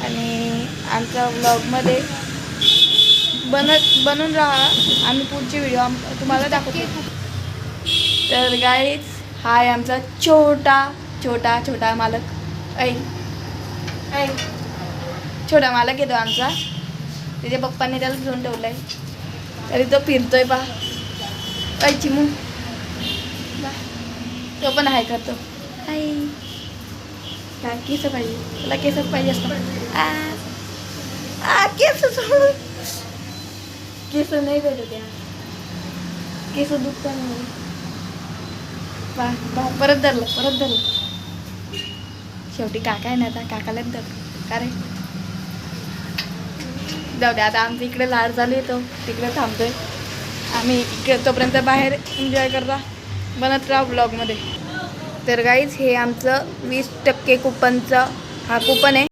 आणि आमच्या ब्लॉगमध्ये बनून राहा. आम्ही पुढची व्हिडिओ तुम्हाला दाखवतो. तर गाईज हा आहे आमचा छोटा मालक. ऐ छोटा मालक येतो आमचा. त्याच्या पप्पांनी त्याला घेऊन ठेवलाय तरी तो फिरतोय पा. ऐ चिमू तो पण हाय करतो. हाय काय केस पाहिजे तुला? केसच पाहिजे असतं. केस सोडून केस नाही भेटत या. केस दुखता नाही. परत धरलं. शेवटी काका आहे ना आता. काकालाच धर का रे. जाऊ दे आता. आमच्या इकडे लाड चालू येतो तिकडे थांबतोय आम्ही. इकडे तोपर्यंत बाहेर एन्जॉय करता बनत राहा ब्लॉगमध्ये. तर गाईज हे आमचं 20% कुपनचं हा कुपन आहे.